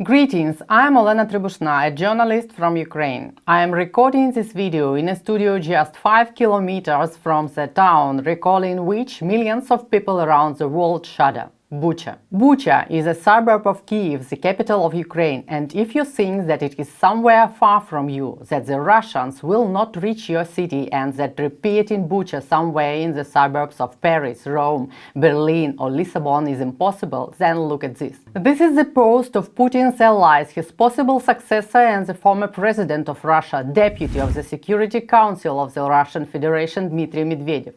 Greetings, I'm Olena Tribushna, a journalist from Ukraine. I am recording this video in a studio just 5 kilometers from the town, recalling which millions of people around the world shudder. Bucha. Bucha is a suburb of Kyiv, the capital of Ukraine, and if you think that it is somewhere far from you, that the Russians will not reach your city and that repeating Bucha somewhere in the suburbs of Paris, Rome, Berlin or Lisbon is impossible, then look at this. This is the post of Putin's allies, his possible successor and the former president of Russia, deputy of the Security Council of the Russian Federation, Dmitry Medvedev.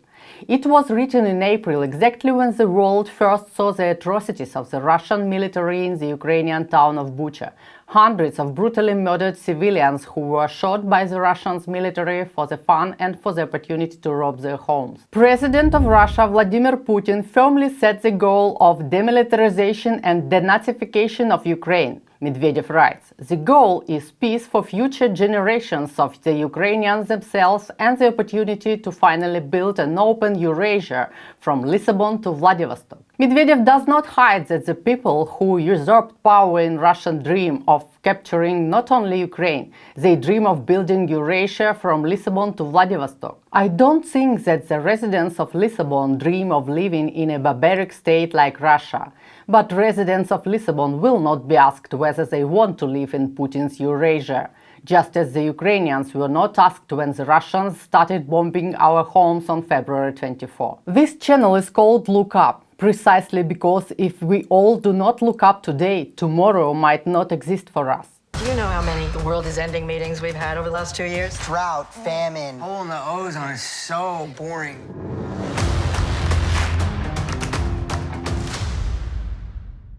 It was written in April, exactly when the world first saw the atrocities of the Russian military in the Ukrainian town of Bucha. Hundreds of brutally murdered civilians who were shot by the Russian military for the fun and for the opportunity to rob their homes. President of Russia Vladimir Putin firmly set the goal of demilitarization and denazification of Ukraine. Medvedev writes, "The goal is peace for future generations of the Ukrainians themselves and the opportunity to finally build an open Eurasia from Lisbon to Vladivostok." Medvedev does not hide that the people who usurped power in Russian dream of capturing not only Ukraine, they dream of building Eurasia from Lisbon to Vladivostok. I don't think that the residents of Lisbon dream of living in a barbaric state like Russia, but residents of Lisbon will not be asked whether they want to live in Putin's Eurasia, just as the Ukrainians were not asked when the Russians started bombing our homes on February 24. This channel is called Look Up, precisely because if we all do not look up today, tomorrow might not exist for us. Do you know how many the world is ending meetings we've had over the last 2 years? Drought, famine. Hole in the ozone is so boring.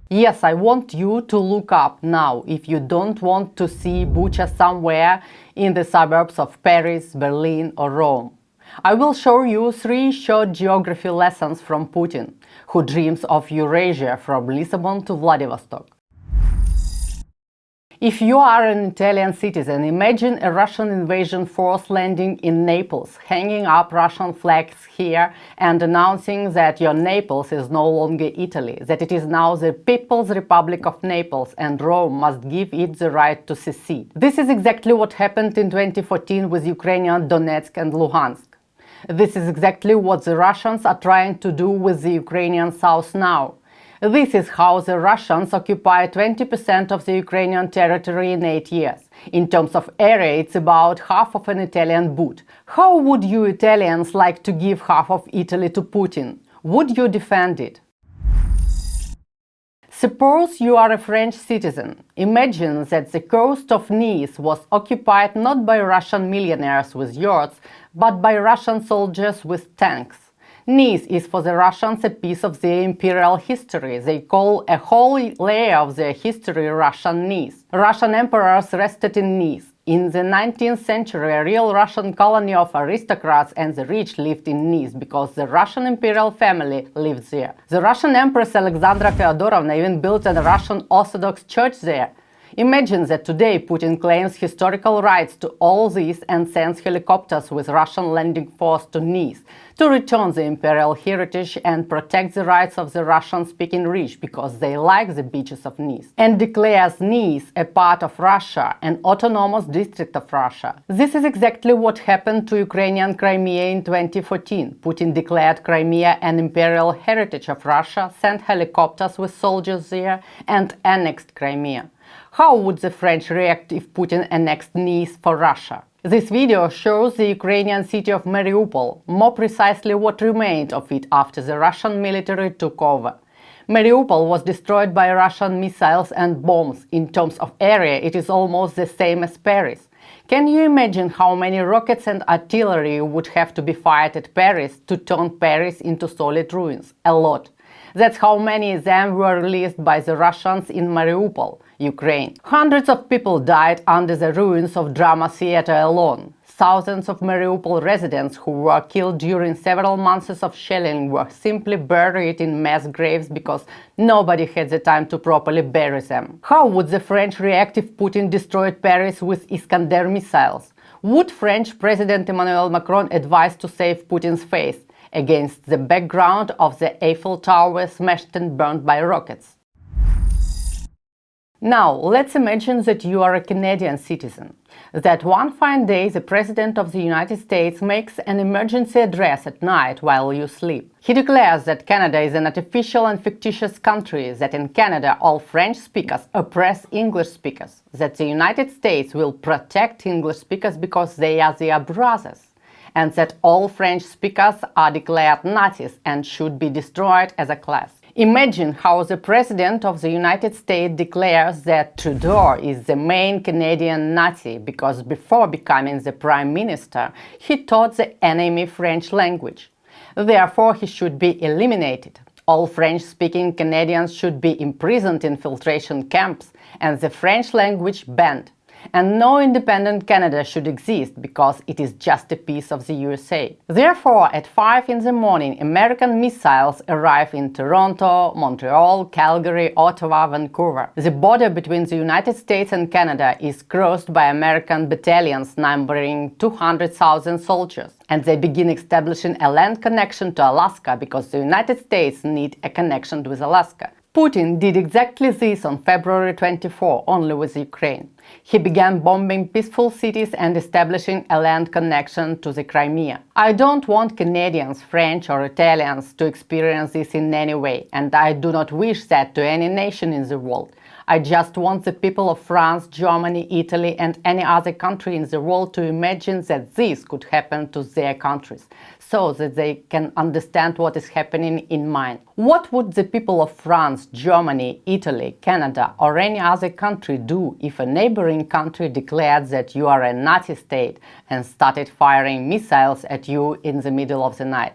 Yes, I want you to look up now if you don't want to see Bucha somewhere in the suburbs of Paris, Berlin or Rome. I will show you 3 short geography lessons from Putin, who dreams of Eurasia from Lisbon to Vladivostok. If you are an Italian citizen, imagine a Russian invasion force landing in Naples, hanging up Russian flags here and announcing that your Naples is no longer Italy, that it is now the People's Republic of Naples and Rome must give it the right to secede. This is exactly what happened in 2014 with Ukrainian Donetsk and Luhansk. This is exactly what the Russians are trying to do with the Ukrainian South now. This is how the Russians occupy 20% of the Ukrainian territory in 8 years. In terms of area, it's about half of an Italian boot. How would you Italians like to give half of Italy to Putin? Would you defend it? Suppose you are a French citizen. Imagine that the coast of Nice was occupied not by Russian millionaires with yachts, but by Russian soldiers with tanks. Nice is for the Russians a piece of their imperial history. They call a whole layer of their history Russian Nice. Russian emperors rested in Nice. In the 19th century, a real Russian colony of aristocrats and the rich lived in Nice because the Russian imperial family lived there. The Russian Empress Alexandra Feodorovna even built a Russian Orthodox church there. Imagine that today Putin claims historical rights to all this and sends helicopters with Russian landing force to Nice to return the imperial heritage and protect the rights of the Russian-speaking rich because they like the beaches of Nice, and declares Nice a part of Russia, an autonomous district of Russia. This is exactly what happened to Ukrainian Crimea in 2014. Putin declared Crimea an imperial heritage of Russia, sent helicopters with soldiers there, and annexed Crimea. How would the French react if Putin annexed Nice for Russia? This video shows the Ukrainian city of Mariupol, more precisely what remained of it after the Russian military took over. Mariupol was destroyed by Russian missiles and bombs. In terms of area, it is almost the same as Paris. Can you imagine how many rockets and artillery would have to be fired at Paris to turn Paris into solid ruins? A lot. That's how many of them were released by the Russians in Mariupol, Ukraine. Hundreds of people died under the ruins of drama theater alone. Thousands of Mariupol residents who were killed during several months of shelling were simply buried in mass graves because nobody had the time to properly bury them. How would the French react if Putin destroyed Paris with Iskander missiles? Would French President Emmanuel Macron advise to save Putin's face against the background of the Eiffel Tower smashed and burned by rockets? Now, let's imagine that you are a Canadian citizen. That one fine day, the President of the United States makes an emergency address at night while you sleep. He declares that Canada is an artificial and fictitious country, that in Canada all French speakers oppress English speakers, that the United States will protect English speakers because they are their brothers, and that all French speakers are declared Nazis and should be destroyed as a class. Imagine how the President of the United States declares that Trudeau is the main Canadian Nazi because before becoming the Prime Minister, he taught the enemy French language. Therefore, he should be eliminated. All French-speaking Canadians should be imprisoned in filtration camps and the French language banned. And no independent Canada should exist because it is just a piece of the USA. Therefore, at 5 in the morning, American missiles arrive in Toronto, Montreal, Calgary, Ottawa, Vancouver. The border between the United States and Canada is crossed by American battalions numbering 200,000 soldiers. And they begin establishing a land connection to Alaska because the United States need a connection with Alaska. Putin did exactly this on February 24, only with Ukraine. He began bombing peaceful cities and establishing a land connection to the Crimea. I don't want Canadians, French or Italians to experience this in any way, and I do not wish that to any nation in the world. I just want the people of France, Germany, Italy and any other country in the world to imagine that this could happen to their countries, so that they can understand what is happening in mine. What would the people of France, Germany, Italy, Canada or any other country do if a neighboring country declared that you are a Nazi state and started firing missiles at you in the middle of the night?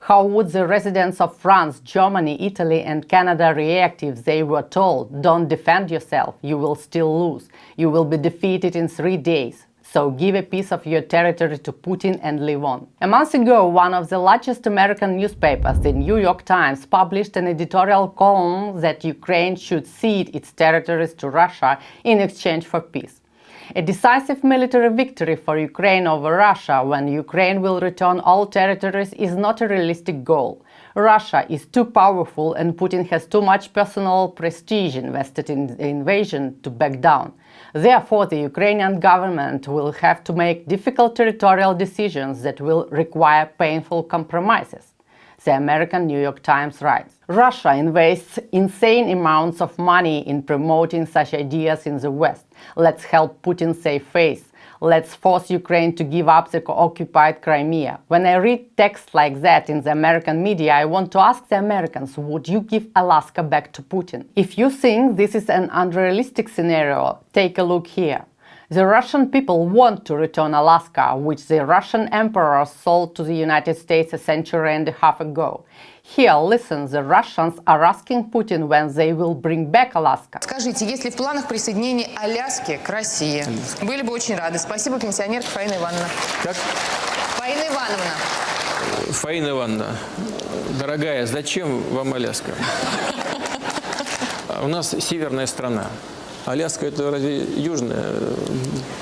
How would the residents of France, Germany, Italy and Canada react if they were told, "Don't defend yourself, you will still lose, you will be defeated in 3 days, so give a piece of your territory to Putin and live on"? A month ago, one of the largest American newspapers, the New York Times, published an editorial column that Ukraine should cede its territories to Russia in exchange for peace. A decisive military victory for Ukraine over Russia when Ukraine will return all territories is not a realistic goal. Russia is too powerful and Putin has too much personal prestige invested in the invasion to back down. Therefore, the Ukrainian government will have to make difficult territorial decisions that will require painful compromises. The American New York Times writes, Russia invests insane amounts of money in promoting such ideas in the West. Let's help Putin save face. Let's force Ukraine to give up the occupied Crimea. When I read texts like that in the American media, I want to ask the Americans, would you give Alaska back to Putin? If you think this is an unrealistic scenario, take a look here. The Russian people want to return Alaska, which the Russian emperor sold to the United States a century and a half ago. Here, listen, the Russians are asking Putin when they will bring back Alaska. Скажите, есть ли в планах присоединение Аляски к России? Были бы очень рады. Спасибо, пенсионерка Фаина Ивановна. Как? Фаина Ивановна. Фаина Ивановна, дорогая, зачем вам Аляска? У нас северная страна. Аляска – это разве южное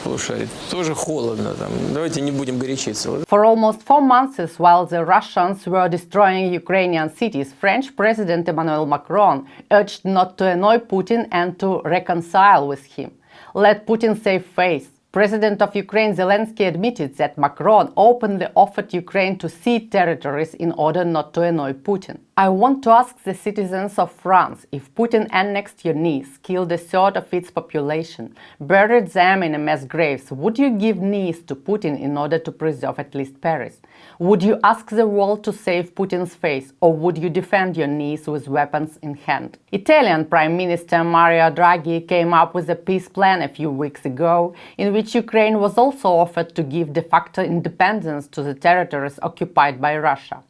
полушарие? Тоже холодно там. Давайте не будем горячиться. For almost 4 months, while the Russians were destroying Ukrainian cities, French President Emmanuel Macron urged not to annoy Putin and to reconcile with him. Let Putin save face. President of Ukraine Zelensky admitted that Macron openly offered Ukraine to cede territories in order not to annoy Putin. I want to ask the citizens of France, if Putin annexed your Nice, killed a third of its population, buried them in mass graves, would you give Nice to Putin in order to preserve at least Paris? Would you ask the world to save Putin's face, or would you defend your Nice with weapons in hand? Italian Prime Minister Mario Draghi came up with a peace plan a few weeks ago, in which Ukraine was also offered to give de facto independence to the territories occupied by Russia.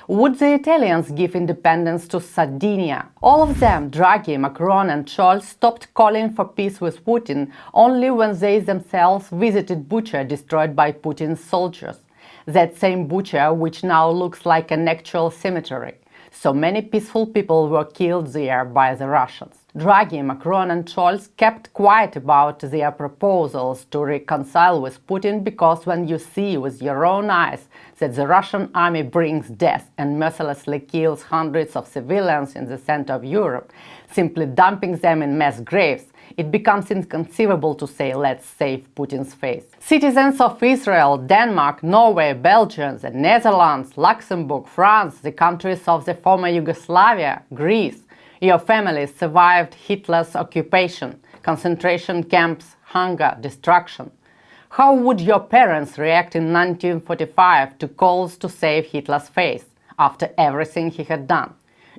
Would the Italians give independence to Sardinia? All of them, Draghi, Macron and Scholz, stopped calling for peace with Putin only when they themselves visited Bucha destroyed by Putin's soldiers. That same Bucha, which now looks like an actual cemetery. So many peaceful people were killed there by the Russians. Draghi, Macron and Scholz kept quiet about their proposals to reconcile with Putin because when you see with your own eyes that the Russian army brings death and mercilessly kills hundreds of civilians in the center of Europe, simply dumping them in mass graves, it becomes inconceivable to say, let's save Putin's face. Citizens of Israel, Denmark, Norway, Belgium, the Netherlands, Luxembourg, France, the countries of the former Yugoslavia, Greece, your families survived Hitler's occupation, concentration camps, hunger, destruction. How would your parents react in 1945 to calls to save Hitler's face after everything he had done?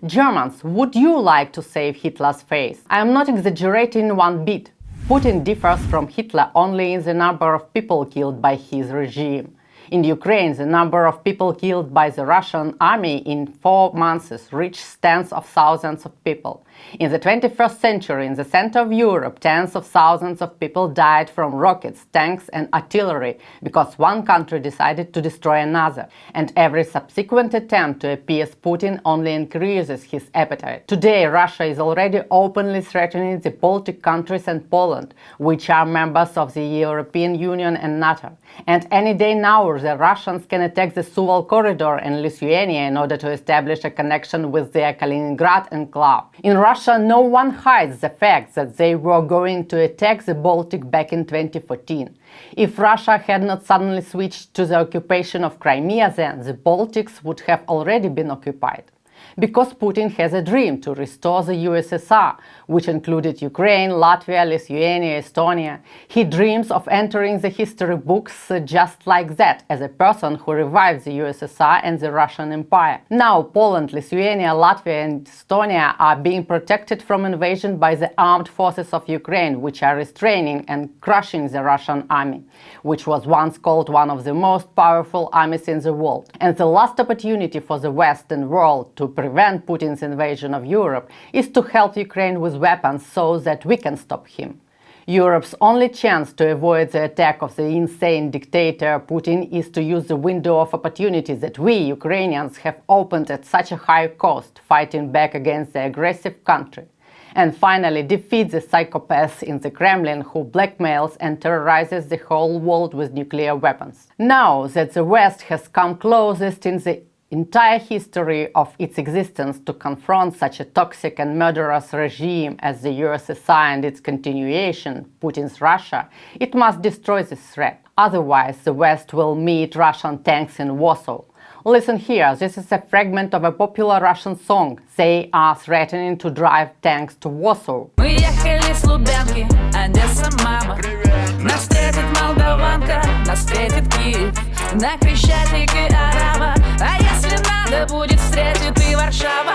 Germans, would you like to save Hitler's face? I am not exaggerating one bit. Putin differs from Hitler only in the number of people killed by his regime. In Ukraine, the number of people killed by the Russian army in 4 months reached tens of thousands of people. In the 21st century, in the center of Europe, tens of thousands of people died from rockets, tanks and artillery because one country decided to destroy another. And every subsequent attempt to appease Putin only increases his appetite. Today, Russia is already openly threatening the Baltic countries and Poland, which are members of the European Union and NATO. And any day now, the Russians can attack the Suwal corridor in Lithuania in order to establish a connection with their Kaliningrad enclave. In Russia, no one hides the fact that they were going to attack the Baltic back in 2014. If Russia had not suddenly switched to the occupation of Crimea then, the Baltics would have already been occupied. Because Putin has a dream to restore the USSR, which included Ukraine, Latvia, Lithuania, Estonia. He dreams of entering the history books just like that, as a person who revived the USSR and the Russian Empire. Now Poland, Lithuania, Latvia and Estonia are being protected from invasion by the armed forces of Ukraine, which are restraining and crushing the Russian army, which was once called one of the most powerful armies in the world. And the last opportunity for the Western world to prevent Putin's invasion of Europe is to help Ukraine with weapons so that we can stop him. Europe's only chance to avoid the attack of the insane dictator Putin is to use the window of opportunity that we, Ukrainians, have opened at such a high cost, fighting back against the aggressive country. And finally defeat the psychopaths in the Kremlin who blackmails and terrorizes the whole world with nuclear weapons. Now that the West has come closest in the entire history of its existence to confront such a toxic and murderous regime as the USSR and its continuation, Putin's Russia, it must destroy this threat. Otherwise, the West will meet Russian tanks in Warsaw. Listen here, this is a fragment of a popular Russian song. They are threatening to drive tanks to Warsaw. Мы ехали с Лубянки, Одесса, мама. Нас встретит Молдаванка, нас встретит Киев. На Крещатике Арава, а если надо будет, встретит и Варшава.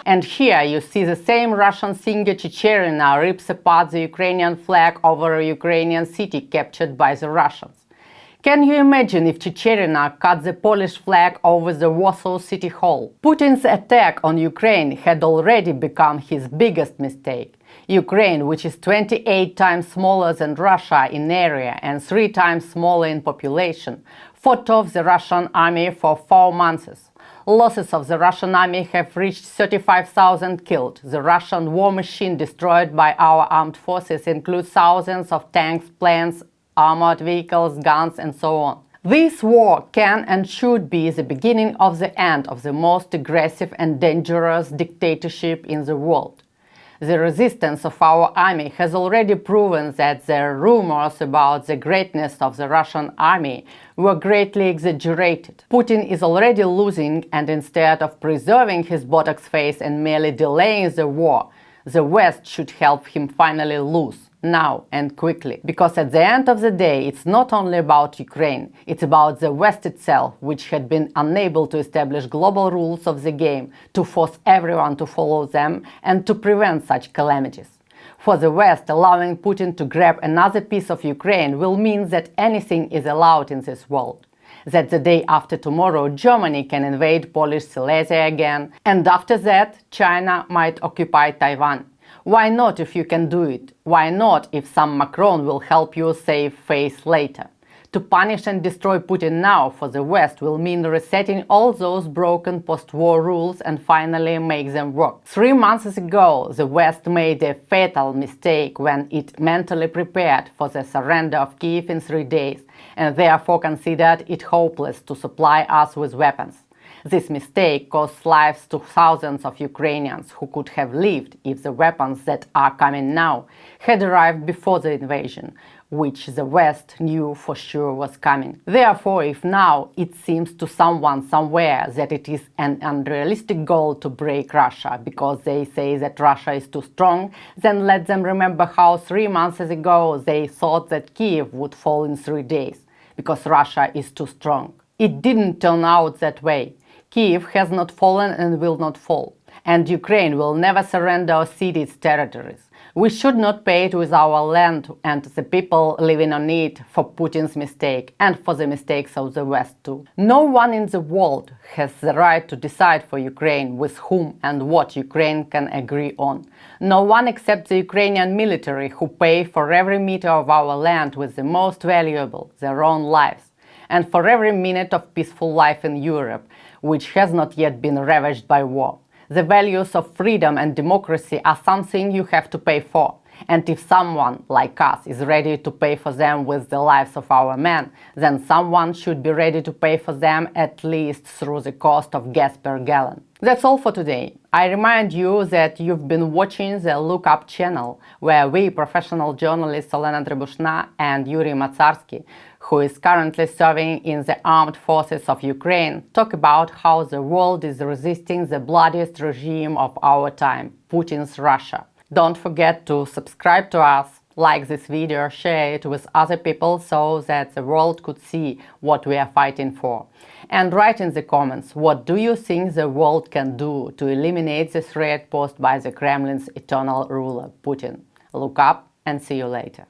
And here you see the same Russian singer Chechnya rips apart the Ukrainian flag over a Ukrainian city captured by the Russians. Can you imagine if Chechnya cut the Polish flag over the Warsaw City Hall? Putin's attack on Ukraine had already become his biggest mistake. Ukraine, which is 28 times smaller than Russia in area and 3 times smaller in population, fought off the Russian army for 4 months. Losses of the Russian army have reached 35,000 killed. The Russian war machine destroyed by our armed forces includes thousands of tanks, planes, armored vehicles, guns and so on. This war can and should be the beginning of the end of the most aggressive and dangerous dictatorship in the world. The resistance of our army has already proven that the rumors about the greatness of the Russian army were greatly exaggerated. Putin is already losing, and instead of preserving his Botox face and merely delaying the war, the West should help him finally lose. Now and quickly. Because at the end of the day, it's not only about Ukraine, it's about the West itself, which had been unable to establish global rules of the game, to force everyone to follow them and to prevent such calamities. For the West, allowing Putin to grab another piece of Ukraine will mean that anything is allowed in this world. That the day after tomorrow, Germany can invade Polish Silesia again, and after that, China might occupy Taiwan. Why not if you can do it? Why not if some Macron will help you save face later? To punish and destroy Putin now for the West will mean resetting all those broken post-war rules and finally make them work. 3 months ago, the West made a fatal mistake when it mentally prepared for the surrender of Kiev in 3 days and therefore considered it hopeless to supply us with weapons. This mistake cost lives to thousands of Ukrainians who could have lived if the weapons that are coming now had arrived before the invasion, which the West knew for sure was coming. Therefore, if now it seems to someone somewhere that it is an unrealistic goal to break Russia because they say that Russia is too strong, then let them remember how 3 months ago they thought that Kiev would fall in 3 days because Russia is too strong. It didn't turn out that way. Kiev has not fallen and will not fall. And Ukraine will never surrender or cede its territories. We should not pay it with our land and the people living on it for Putin's mistake and for the mistakes of the West too. No one in the world has the right to decide for Ukraine with whom and what Ukraine can agree on. No one except the Ukrainian military, who pay for every meter of our land with the most valuable, their own lives, and for every minute of peaceful life in Europe, which has not yet been ravaged by war. The values of freedom and democracy are something you have to pay for, and if someone like us is ready to pay for them with the lives of our men, then someone should be ready to pay for them at least through the cost of gas per gallon. That's all for today. I remind you that you've been watching the Look Up channel, where we, professional journalists Olena Trebushna and Yuri Matsarsky, who is currently serving in the armed forces of Ukraine, talk about how the world is resisting the bloodiest regime of our time, Putin's Russia. Don't forget to subscribe to us, like this video, share it with other people so that the world could see what we are fighting for. And write in the comments, what do you think the world can do to eliminate the threat posed by the Kremlin's eternal ruler, Putin? Look up and see you later.